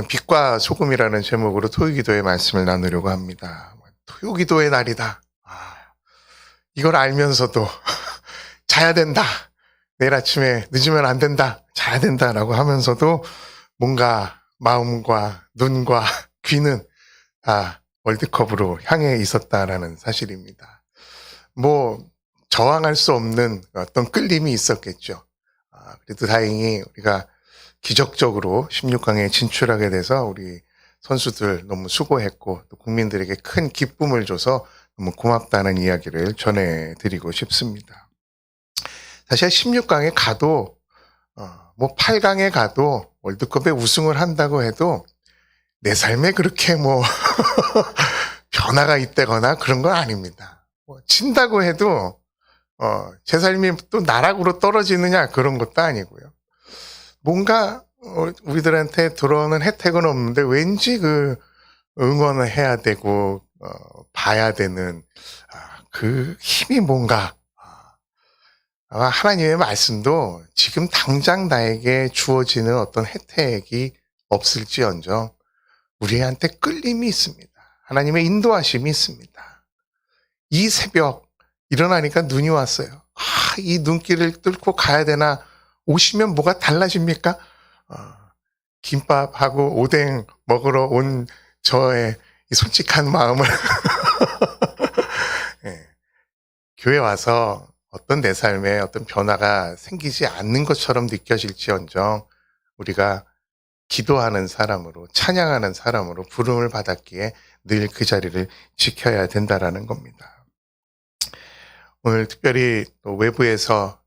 빛과 소금이라는 제목으로 토요기도의 말씀을 나누려고 합니다. 토요기도의 날이다. 이걸 알면서도 자야 된다. 내일 아침에 늦으면 안 된다. 자야 된다라고 하면서도 뭔가 마음과 눈과 귀는 다 월드컵으로 향해 있었다라는 사실입니다. 저항할 수 없는 어떤 끌림이 있었겠죠. 그래도 다행히 우리가 기적적으로 16강에 진출하게 돼서 우리 선수들 너무 수고했고 또 국민들에게 큰 기쁨을 줘서 너무 고맙다는 이야기를 전해드리고 싶습니다. 사실 16강에 가도 8강에 가도 월드컵에 우승을 한다고 해도 내 삶에 그렇게 변화가 있다거나 그런 건 아닙니다. 진다고 해도 제 삶이 또 나락으로 떨어지느냐 그런 것도 아니고요. 뭔가 우리들한테 들어오는 혜택은 없는데 왠지 응원을 해야 되고 봐야 되는 그 힘이 뭔가 아마 하나님의 말씀도 지금 당장 나에게 주어지는 어떤 혜택이 없을지언정 우리한테 끌림이 있습니다. 하나님의 인도하심이 있습니다. 이 새벽 일어나니까 눈이 왔어요. 이 눈길을 뚫고 가야 되나? 오시면 뭐가 달라집니까? 김밥하고 오뎅 먹으러 온 저의 이 솔직한 마음을 네. 교회 와서 어떤 내 삶에 어떤 변화가 생기지 않는 것처럼 느껴질지언정 우리가 기도하는 사람으로 찬양하는 사람으로 부름을 받았기에 늘 그 자리를 지켜야 된다라는 겁니다. 오늘 특별히 또 외부에서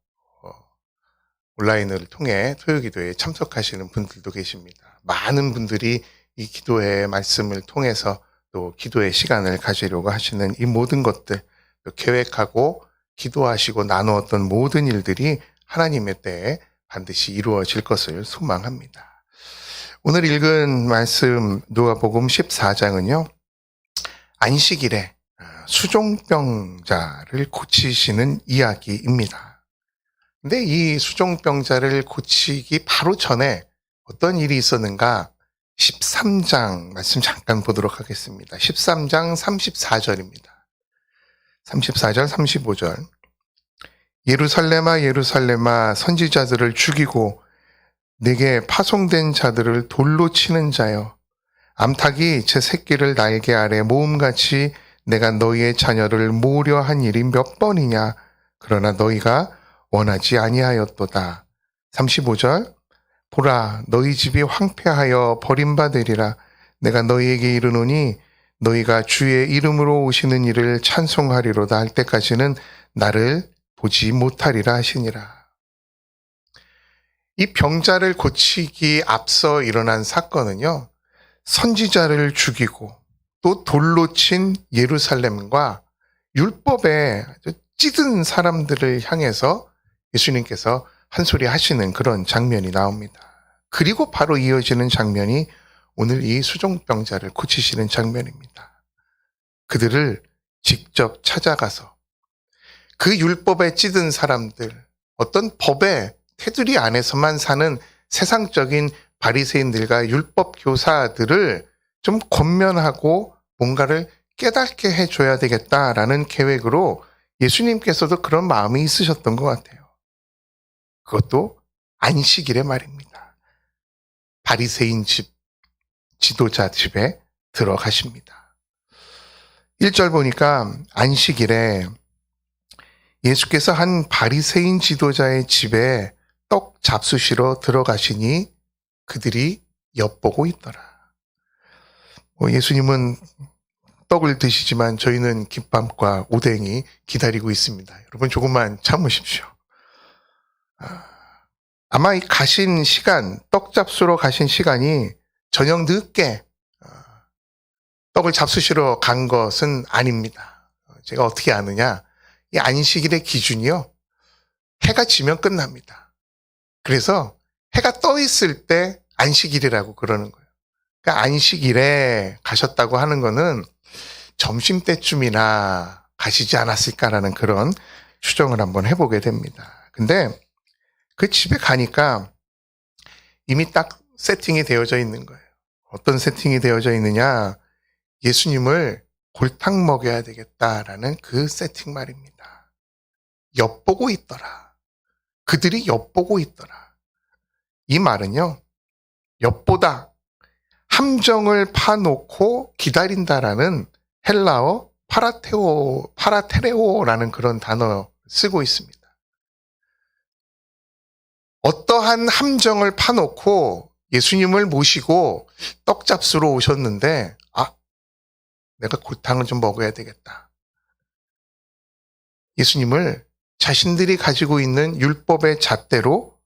온라인을 통해 토요기도에 참석하시는 분들도 계십니다. 많은 분들이 이 기도의 말씀을 통해서 또 기도의 시간을 가지려고 하시는 이 모든 것들, 또 계획하고 기도하시고 나누었던 모든 일들이 하나님의 때에 반드시 이루어질 것을 소망합니다. 오늘 읽은 말씀 누가복음 14장은요. 안식일에 수종병자를 고치시는 이야기입니다. 근데 이 수종병자를 고치기 바로 전에 어떤 일이 있었는가? 13장 말씀 잠깐 보도록 하겠습니다. 13장 34절입니다. 34절, 35절. 예루살렘아, 예루살렘아, 선지자들을 죽이고 내게 파송된 자들을 돌로 치는 자여. 암탉이 제 새끼를 날개 아래 모음같이 내가 너희의 자녀를 모으려 한 일이 몇 번이냐? 그러나 너희가 원하지 아니하였도다. 35절. 보라, 너희 집이 황폐하여 버림받으리라. 내가 너희에게 이르노니 너희가 주의 이름으로 오시는 이를 찬송하리로다 할 때까지는 나를 보지 못하리라 하시니라. 이 병자를 고치기 앞서 일어난 사건은요. 선지자를 죽이고 또 돌로 친 예루살렘과 율법에 찌든 사람들을 향해서 예수님께서 한 소리 하시는 그런 장면이 나옵니다. 그리고 바로 이어지는 장면이 오늘 이 수종병자를 고치시는 장면입니다. 그들을 직접 찾아가서 그 율법에 찌든 사람들, 어떤 법의 테두리 안에서만 사는 세상적인 바리새인들과 율법 교사들을 좀 권면하고 뭔가를 깨닫게 해줘야 되겠다라는 계획으로 예수님께서도 그런 마음이 있으셨던 것 같아요. 그것도 안식일의 말입니다. 바리새인 집, 지도자 집에 들어가십니다. 1절 보니까 안식일에 예수께서 한 바리새인 지도자의 집에 떡 잡수시러 들어가시니 그들이 엿보고 있더라. 예수님은 떡을 드시지만 저희는 김밥과 오뎅이 기다리고 있습니다. 여러분 조금만 참으십시오. 아마 이 가신 시간, 떡 잡수러 가신 시간이 저녁 늦게 떡을 잡수시러 간 것은 아닙니다. 제가 어떻게 아느냐? 이 안식일의 기준이요. 해가 지면 끝납니다. 그래서 해가 떠 있을 때 안식일이라고 그러는 거예요. 그러니까 안식일에 가셨다고 하는 거는 점심때쯤이나 가시지 않았을까라는 그런 추정을 한번 해보게 됩니다. 근데 그 집에 가니까 이미 딱 세팅이 되어져 있는 거예요. 어떤 세팅이 되어져 있느냐? 예수님을 골탕 먹여야 되겠다라는 그 세팅 말입니다. 엿보고 있더라. 그들이 엿보고 있더라. 이 말은요, 엿보다, 함정을 파놓고 기다린다라는 헬라어 파라테레오라는 그런 단어 쓰고 있습니다. 어떠한 함정을 파놓고 예수님을 모시고 떡잡수로 오셨는데, 내가 골탕을 좀 먹어야 되겠다. 예수님을 자신들이 가지고 있는 율법의 잣대로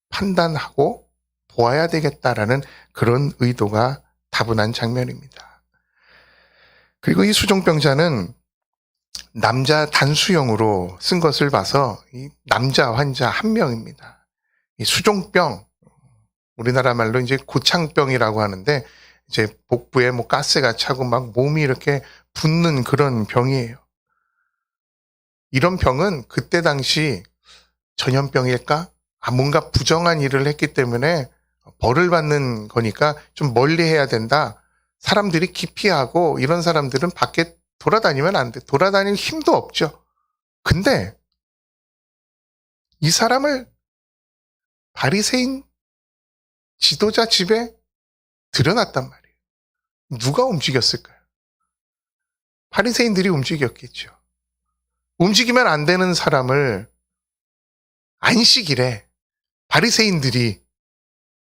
판단하고 보아야 되겠다라는 그런 의도가 다분한 장면입니다. 그리고 이 수종병자는 남자 단수형으로 쓴 것을 봐서 이 남자 환자 한 명입니다. 이 수종병, 우리나라 말로 이제 고창병이라고 하는데, 이제 복부에 뭐 가스가 차고 막 몸이 이렇게 붓는 그런 병이에요. 이런 병은 그때 당시 전염병일까? 뭔가 부정한 일을 했기 때문에 벌을 받는 거니까 좀 멀리 해야 된다. 사람들이 기피하고 이런 사람들은 밖에 돌아다니면 안 돼. 돌아다닐 힘도 없죠. 근데 이 사람을 바리새인 지도자 집에 들여놨단 말이에요. 누가 움직였을까요? 바리새인들이 움직였겠죠. 움직이면 안 되는 사람을 안식일에 바리새인들이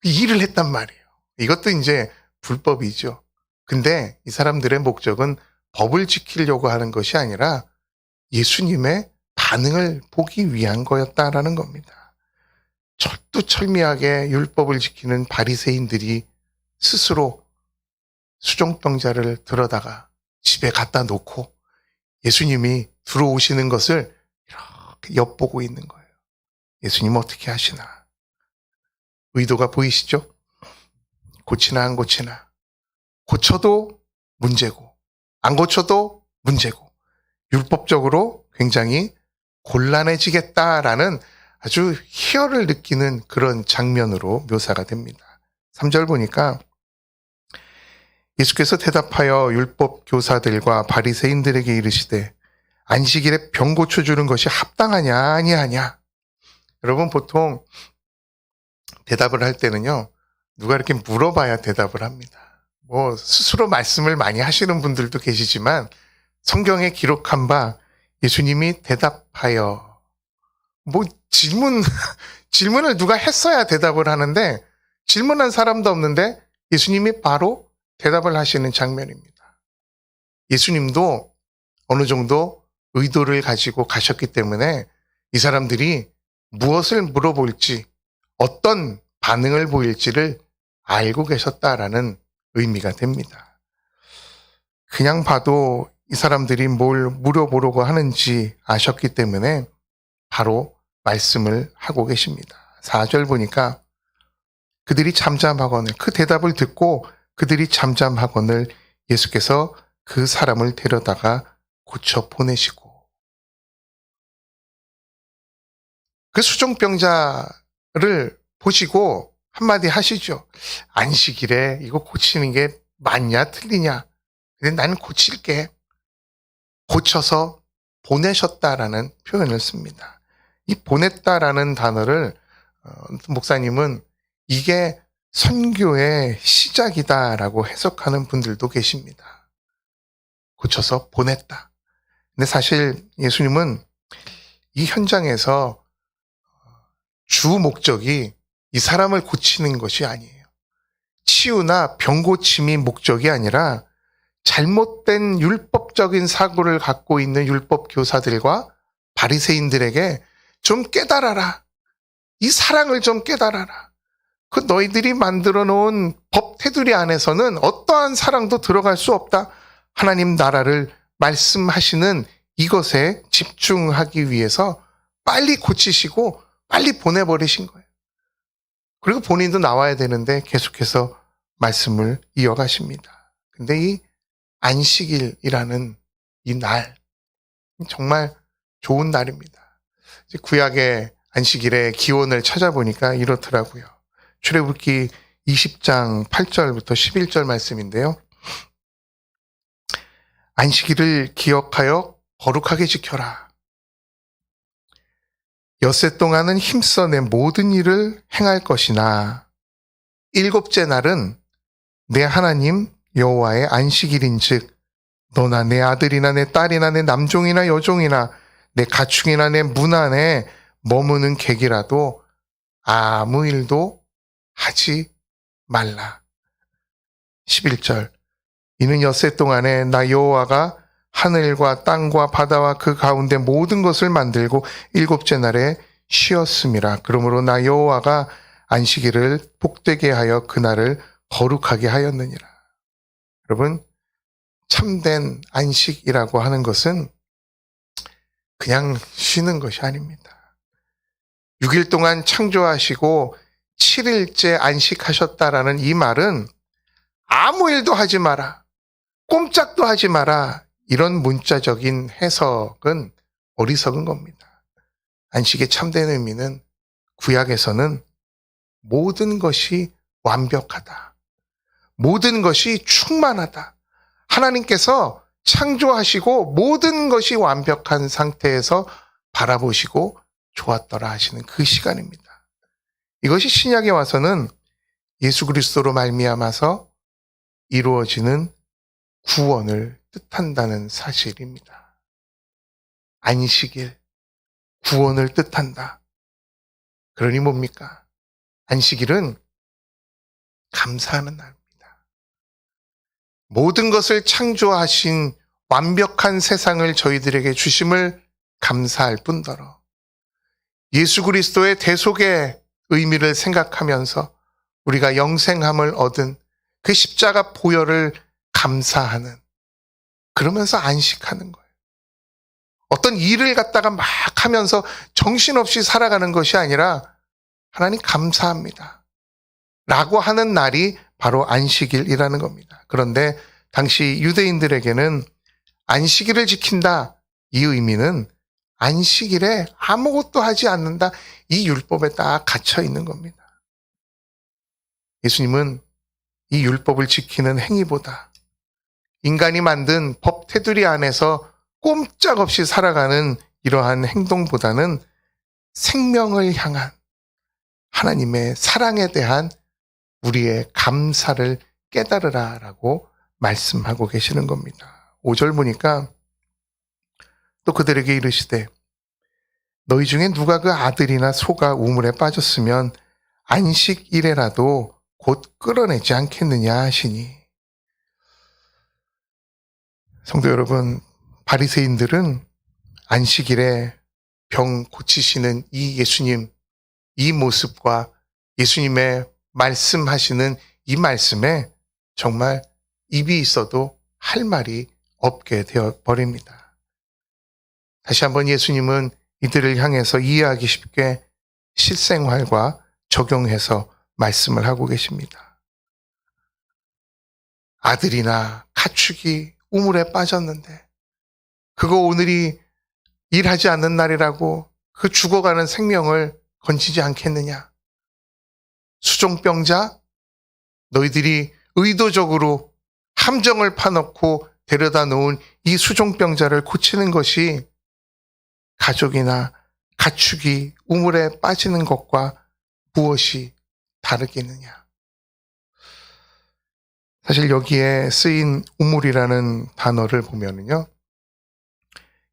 일을 했단 말이에요. 이것도 이제 불법이죠. 근데 이 사람들의 목적은 법을 지키려고 하는 것이 아니라 예수님의 반응을 보기 위한 거였다라는 겁니다. 철두철미하게 율법을 지키는 바리새인들이 스스로 수종병자를 들어다가 집에 갖다 놓고 예수님이 들어오시는 것을 이렇게 엿보고 있는 거예요. 예수님 어떻게 하시나? 의도가 보이시죠? 고치나 안 고치나. 고쳐도 문제고 안 고쳐도 문제고 율법적으로 굉장히 곤란해지겠다라는 아주 희열을 느끼는 그런 장면으로 묘사가 됩니다. 3절 보니까 예수께서 대답하여 율법 교사들과 바리새인들에게 이르시되 안식일에 병 고쳐주는 것이 합당하냐 아니하냐. 여러분 보통 대답을 할 때는요, 누가 이렇게 물어봐야 대답을 합니다. 뭐 스스로 말씀을 많이 하시는 분들도 계시지만 성경에 기록한 바 예수님이 대답하여, 뭐 질문을 누가 했어야 대답을 하는데 질문한 사람도 없는데 예수님이 바로 대답을 하시는 장면입니다. 예수님도 어느 정도 의도를 가지고 가셨기 때문에 이 사람들이 무엇을 물어볼지, 어떤 반응을 보일지를 알고 계셨다라는 의미가 됩니다. 그냥 봐도 이 사람들이 뭘 물어보려고 하는지 아셨기 때문에 바로 말씀을 하고 계십니다. 4절 보니까 그들이 잠잠하거늘, 그 대답을 듣고 그들이 잠잠하거늘 예수께서 그 사람을 데려다가 고쳐 보내시고, 그 수종병자를 보시고 한마디 하시죠. 안식일에 이거 고치는 게 맞냐 틀리냐. 근데 나는 고칠게. 고쳐서 보내셨다라는 표현을 씁니다. 이 보냈다라는 단어를 목사님은 이게 선교의 시작이다라고 해석하는 분들도 계십니다. 고쳐서 보냈다. 근데 사실 예수님은 이 현장에서 주 목적이 이 사람을 고치는 것이 아니에요. 치유나 병 고침이 목적이 아니라 잘못된 율법적인 사고를 갖고 있는 율법 교사들과 바리새인들에게 좀 깨달아라. 이 사랑을 좀 깨달아라. 그 너희들이 만들어 놓은 법 테두리 안에서는 어떠한 사랑도 들어갈 수 없다. 하나님 나라를 말씀하시는 이것에 집중하기 위해서 빨리 고치시고 빨리 보내버리신 거예요. 그리고 본인도 나와야 되는데 계속해서 말씀을 이어가십니다. 근데 이 안식일이라는 이 날, 정말 좋은 날입니다. 구약의 안식일의 기원을 찾아보니까 이렇더라고요. 출애굽기 20장 8절부터 11절 말씀인데요. 안식일을 기억하여 거룩하게 지켜라. 엿새 동안은 힘써 내 모든 일을 행할 것이나 일곱째 날은 내 하나님 여호와의 안식일인즉 너나 내 아들이나 내 딸이나 내 남종이나 여종이나 내 가축이나 내 문 안에 머무는 객이라도 아무 일도 하지 말라. 11절 이는 엿새 동안에 나 여호와가 하늘과 땅과 바다와 그 가운데 모든 것을 만들고 일곱째 날에 쉬었음이라. 그러므로 나 여호와가 안식일을 복되게 하여 그날을 거룩하게 하였느니라. 여러분, 참된 안식이라고 하는 것은 그냥 쉬는 것이 아닙니다. 6일 동안 창조하시고 7일째 안식하셨다라는 이 말은 아무 일도 하지 마라, 꼼짝도 하지 마라, 이런 문자적인 해석은 어리석은 겁니다. 안식의 참된 의미는 구약에서는 모든 것이 완벽하다, 모든 것이 충만하다, 하나님께서 창조하시고 모든 것이 완벽한 상태에서 바라보시고 좋았더라 하시는 그 시간입니다. 이것이 신약에 와서는 예수 그리스도로 말미암아서 이루어지는 구원을 뜻한다는 사실입니다. 안식일, 구원을 뜻한다. 그러니 뭡니까? 안식일은 감사하는 날입니다. 모든 것을 창조하신 완벽한 세상을 저희들에게 주심을 감사할 뿐더러 예수 그리스도의 대속의 의미를 생각하면서 우리가 영생함을 얻은 그 십자가 보혈을 감사하는, 그러면서 안식하는 거예요. 어떤 일을 갖다가 막 하면서 정신없이 살아가는 것이 아니라 하나님 감사합니다 라고 하는 날이 바로 안식일이라는 겁니다. 그런데 당시 유대인들에게는 안식일을 지킨다, 이 의미는 안식일에 아무것도 하지 않는다, 이 율법에 딱 갇혀 있는 겁니다. 예수님은 이 율법을 지키는 행위보다 인간이 만든 법 테두리 안에서 꼼짝없이 살아가는 이러한 행동보다는 생명을 향한 하나님의 사랑에 대한 우리의 감사를 깨달으라 라고 말씀하고 계시는 겁니다. 5절 보니까 또 그들에게 이르시되 너희 중에 누가 그 아들이나 소가 우물에 빠졌으면 안식일에라도 곧 끌어내지 않겠느냐 하시니. 성도 여러분, 바리새인들은 안식일에 병 고치시는 이 예수님, 이 모습과 예수님의 말씀하시는 이 말씀에 정말 입이 있어도 할 말이 없게 되어 버립니다. 다시 한번 예수님은 이들을 향해서 이해하기 쉽게 실생활과 적용해서 말씀을 하고 계십니다. 아들이나 가축이 우물에 빠졌는데 그거 오늘이 일하지 않는 날이라고 그 죽어가는 생명을 건지지 않겠느냐? 수종병자, 너희들이 의도적으로 함정을 파놓고 데려다 놓은 이 수종병자를 고치는 것이 가족이나 가축이 우물에 빠지는 것과 무엇이 다르겠느냐? 사실 여기에 쓰인 우물이라는 단어를 보면은요,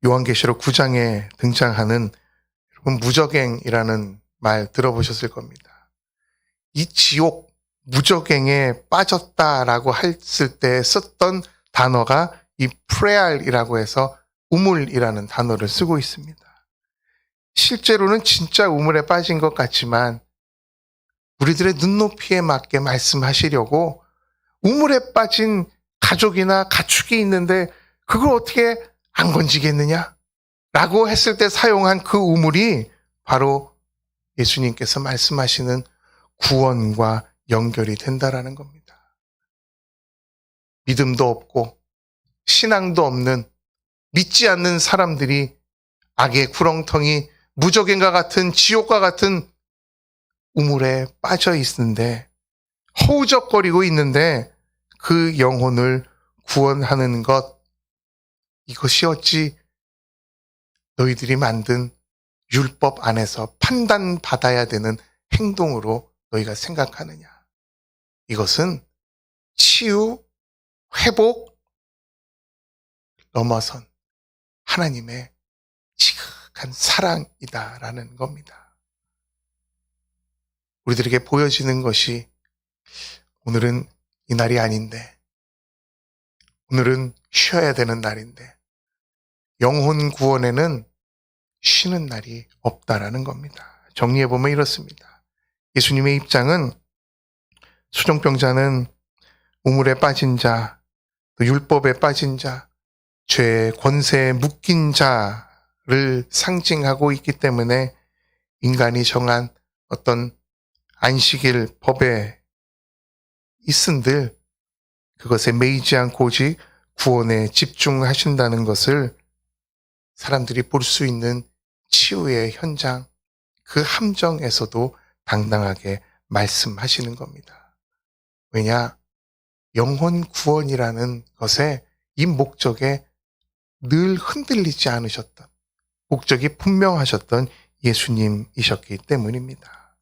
요한계시록 9장에 등장하는 여러분 무저갱이라는 말 들어보셨을 겁니다. 이 지옥, 무저갱에 빠졌다라고 했을 때 썼던 단어가 이 프레알이라고 해서 우물이라는 단어를 쓰고 있습니다. 실제로는 진짜 우물에 빠진 것 같지만 우리들의 눈높이에 맞게 말씀하시려고 우물에 빠진 가족이나 가축이 있는데 그걸 어떻게 안 건지겠느냐? 라고 했을 때 사용한 그 우물이 바로 예수님께서 말씀하시는 구원과 연결이 된다라는 겁니다. 믿음도 없고 신앙도 없는 믿지 않는 사람들이 악의 구렁텅이 무저갱과 같은 지옥과 같은 우물에 빠져 있는데 허우적거리고 있는데 그 영혼을 구원하는 것, 이것이 어찌 너희들이 만든 율법 안에서 판단받아야 되는 행동으로 너희가 생각하느냐. 이것은 치유, 회복 넘어선 하나님의 지극한 사랑이다라는 겁니다. 우리들에게 보여지는 것이 오늘은 이 날이 아닌데, 오늘은 쉬어야 되는 날인데, 영혼 구원에는 쉬는 날이 없다라는 겁니다. 정리해보면 이렇습니다. 예수님의 입장은 수종병자는 우물에 빠진 자, 또 율법에 빠진 자, 죄의 권세에 묶인 자를 상징하고 있기 때문에 인간이 정한 어떤 안식일 법에 있은들 그것에 매이지 않고 오직 구원에 집중하신다는 것을 사람들이 볼 수 있는 치유의 현장, 그 함정에서도 당당하게 말씀하시는 겁니다. 왜냐? 영혼 구원이라는 것에 이 목적에 늘 흔들리지 않으셨던, 목적이 분명하셨던 예수님이셨기 때문입니다.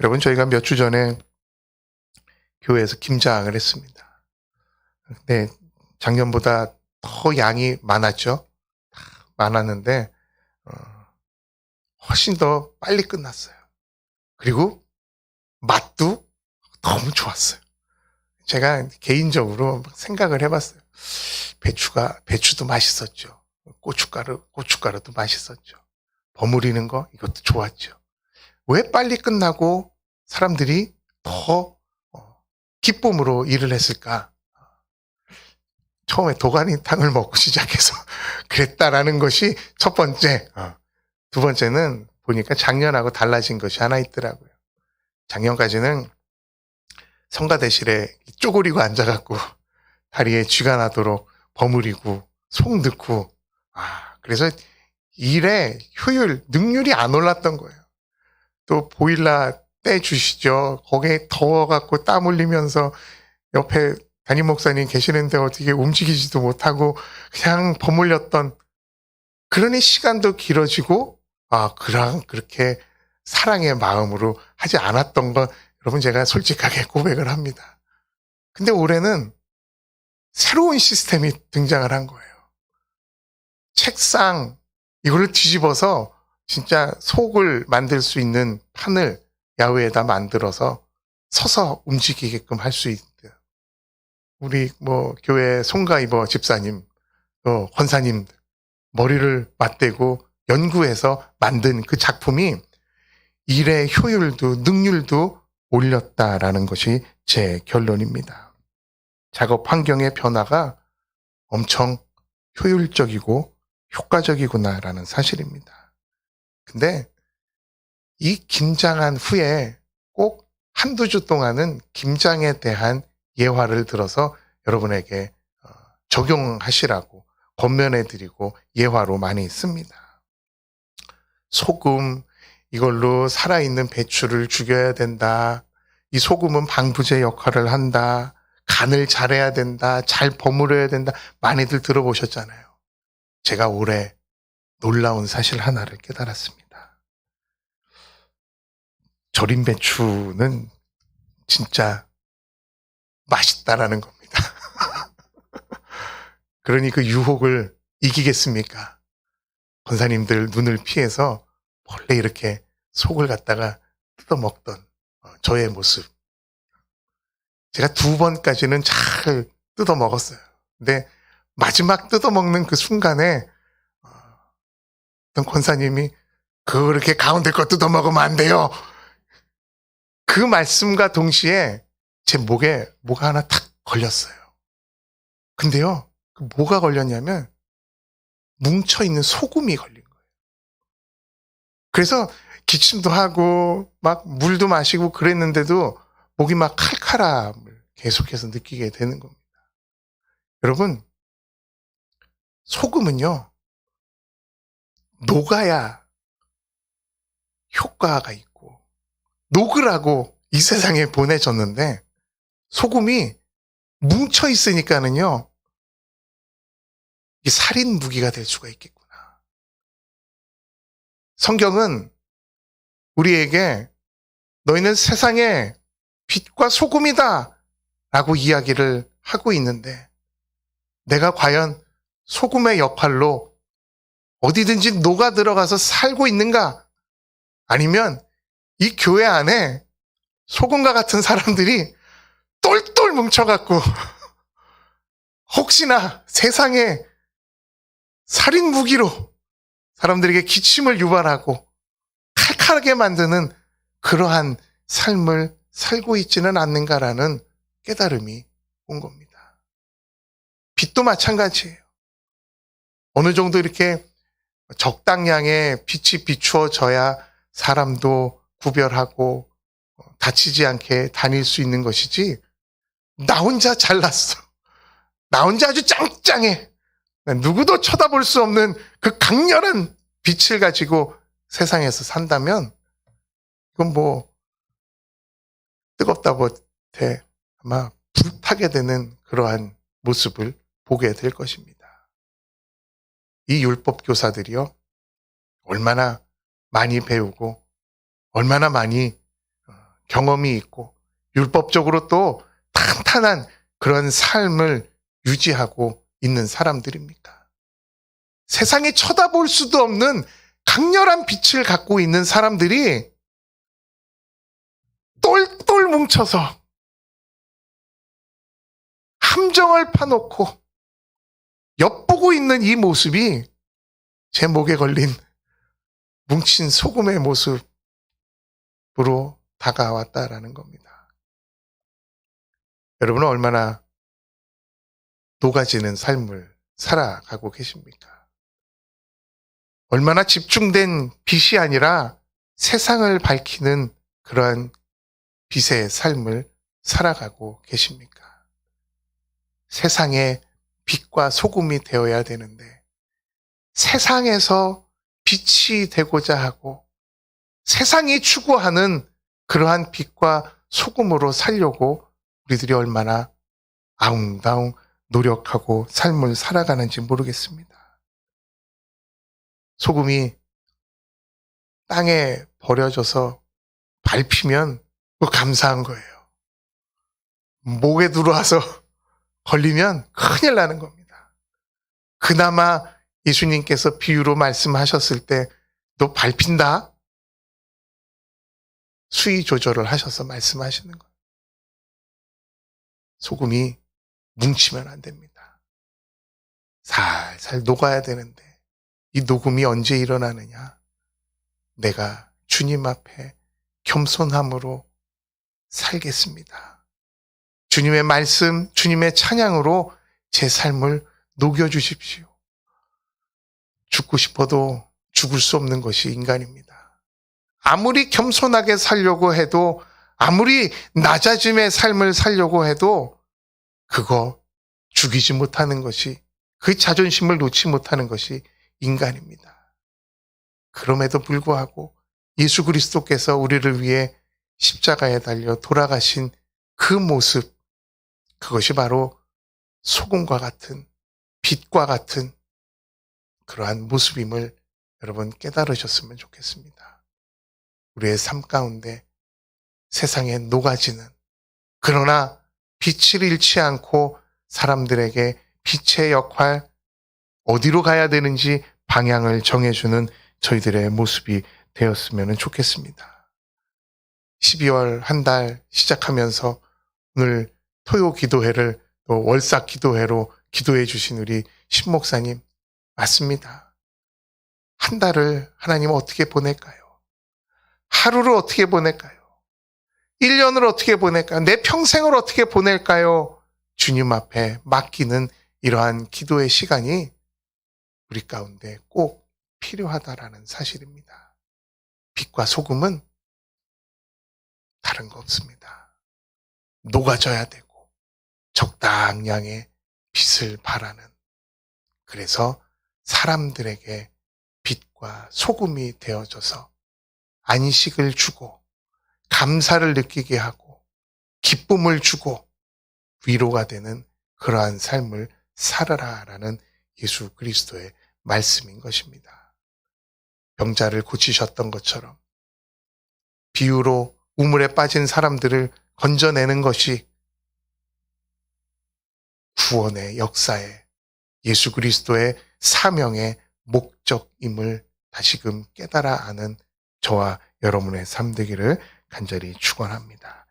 여러분, 저희가 몇 주 전에 교회에서 김장을 했습니다. 근데 작년보다 더 양이 많았죠. 많았는데 훨씬 더 빨리 끝났어요. 그리고 맛도 너무 좋았어요. 제가 개인적으로 생각을 해봤어요. 배추도 맛있었죠. 고춧가루도 맛있었죠. 버무리는 거, 이것도 좋았죠. 왜 빨리 끝나고 사람들이 더 기쁨으로 일을 했을까? 처음에 도가니탕을 먹고 시작해서 그랬다라는 것이 첫 번째. 두 번째는 보니까 작년하고 달라진 것이 하나 있더라고요. 작년까지는 성가대실에 쪼그리고 앉아갖고 다리에 쥐가 나도록 버무리고 속 넣고, 그래서 일의 효율, 능률이 안 올랐던 거예요. 또 보일러 떼주시죠. 거기에 더워갖고 땀 흘리면서 옆에 담임 목사님 계시는데 어떻게 움직이지도 못하고 그냥 버물렸던, 그러니 시간도 길어지고, 그렇게 사랑의 마음으로 하지 않았던 건 여러분 제가 솔직하게 고백을 합니다. 근데 올해는 새로운 시스템이 등장을 한 거예요. 책상, 이거를 뒤집어서 진짜 속을 만들 수 있는 판을 야외에다 만들어서 서서 움직이게끔 할 수 있대요. 우리 교회 송가이버 집사님, 권사님 머리를 맞대고 연구해서 만든 그 작품이 일의 효율도 능률도 올렸다라는 것이 제 결론입니다. 작업 환경의 변화가 엄청 효율적이고 효과적이구나라는 사실입니다. 근데 이 김장한 후에 꼭 한두 주 동안은 김장에 대한 예화를 들어서 여러분에게 적용하시라고 권면해드리고 예화로 많이 씁니다. 소금, 이걸로 살아있는 배추를 죽여야 된다. 이 소금은 방부제 역할을 한다. 간을 잘해야 된다. 잘 버무려야 된다. 많이들 들어보셨잖아요. 제가 올해 놀라운 사실 하나를 깨달았습니다. 절인 배추는 진짜 맛있다라는 겁니다. 그러니 그 유혹을 이기겠습니까? 권사님들 눈을 피해서 원래 이렇게 속을 갖다가 뜯어먹던 저의 모습. 제가 2번까지는 잘 뜯어먹었어요. 근데 마지막 뜯어먹는 그 순간에 어떤 권사님이 그렇게 가운데 거 뜯어먹으면 안 돼요. 그 말씀과 동시에 제 목에 뭐가 하나 탁 걸렸어요. 근데요, 그 뭐가 걸렸냐면 뭉쳐있는 소금이 걸린 거예요. 그래서 기침도 하고 막 물도 마시고 그랬는데도 목이 막 칼칼함을 계속해서 느끼게 되는 겁니다. 여러분, 소금은요, 녹아야 효과가 있고 녹으라고 이 세상에 보내졌는데 소금이 뭉쳐 있으니까는요, 이 살인 무기가 될 수가 있겠구나. 성경은 우리에게 너희는 세상의 빛과 소금이다 라고 이야기를 하고 있는데, 내가 과연 소금의 역할로 어디든지 녹아 들어가서 살고 있는가? 아니면 이 교회 안에 소금과 같은 사람들이 똘똘 뭉쳐갖고 혹시나 세상에 살인 무기로 사람들에게 기침을 유발하고 칼칼하게 만드는 그러한 삶을 살고 있지는 않는가라는 깨달음이 온 겁니다. 빛도 마찬가지예요. 어느 정도 이렇게 적당량의 빛이 비추어져야 사람도 구별하고 다치지 않게 다닐 수 있는 것이지, 나 혼자 잘났어, 나 혼자 아주 짱짱해, 누구도 쳐다볼 수 없는 그 강렬한 빛을 가지고 세상에서 산다면 그건 뭐 뜨겁다 못해 아마 불타게 되는 그러한 모습을 보게 될 것입니다. 이 율법 교사들이요, 얼마나 많이 배우고 얼마나 많이 경험이 있고 율법적으로 또 탄탄한 그런 삶을 유지하고 있는 사람들입니까? 세상에 쳐다볼 수도 없는 강렬한 빛을 갖고 있는 사람들이 똘똘 뭉쳐서 함정을 파놓고 엿보고 있는 이 모습이 제 목에 걸린 뭉친 소금의 모습으로 다가왔다라는 겁니다. 여러분은 얼마나 녹아지는 삶을 살아가고 계십니까? 얼마나 집중된 빛이 아니라 세상을 밝히는 그러한 빛의 삶을 살아가고 계십니까? 세상의 빛과 소금이 되어야 되는데 세상에서 빛이 되고자 하고 세상이 추구하는 그러한 빛과 소금으로 살려고 우리들이 얼마나 아웅다웅 노력하고 삶을 살아가는지 모르겠습니다. 소금이 땅에 버려져서 밟히면 감사한 거예요. 목에 들어와서 걸리면 큰일 나는 겁니다. 그나마 예수님께서 비유로 말씀하셨을 때 너 밟힌다? 수위 조절을 하셔서 말씀하시는 거예요. 소금이 뭉치면 안 됩니다. 살살 녹아야 되는데 이 녹음이 언제 일어나느냐? 내가 주님 앞에 겸손함으로 살겠습니다. 주님의 말씀, 주님의 찬양으로 제 삶을 녹여주십시오. 죽고 싶어도 죽을 수 없는 것이 인간입니다. 아무리 겸손하게 살려고 해도, 아무리 낮아짐의 삶을 살려고 해도 그거 죽이지 못하는 것이, 그 자존심을 놓지 못하는 것이 인간입니다. 그럼에도 불구하고 예수 그리스도께서 우리를 위해 십자가에 달려 돌아가신 그 모습, 그것이 바로 소금과 같은, 빛과 같은 그러한 모습임을 여러분 깨달으셨으면 좋겠습니다. 우리의 삶 가운데 세상에 녹아지는, 그러나 빛을 잃지 않고 사람들에게 빛의 역할, 어디로 가야 되는지 방향을 정해주는 저희들의 모습이 되었으면 좋겠습니다. 12월 한 달 시작하면서 오늘 토요 기도회를 또 월삭 기도회로 기도해 주신 우리 신목사님, 맞습니다. 한 달을 하나님 어떻게 보낼까요? 하루를 어떻게 보낼까요? 1년을 어떻게 보낼까요? 내 평생을 어떻게 보낼까요? 주님 앞에 맡기는 이러한 기도의 시간이 우리 가운데 꼭 필요하다라는 사실입니다. 빛과 소금은 다른 거 없습니다. 녹아져야 되고 적당량의 빛을 발하는, 그래서 사람들에게 빛과 소금이 되어져서 안식을 주고 감사를 느끼게 하고 기쁨을 주고 위로가 되는 그러한 삶을 살아라라는 예수 그리스도의 말씀인 것입니다. 병자를 고치셨던 것처럼 비유로 우물에 빠진 사람들을 건져내는 것이 구원의 역사에 예수 그리스도의 사명의 목적임을 다시금 깨달아 아는 저와 여러분의 삶 되기를 간절히 축원합니다.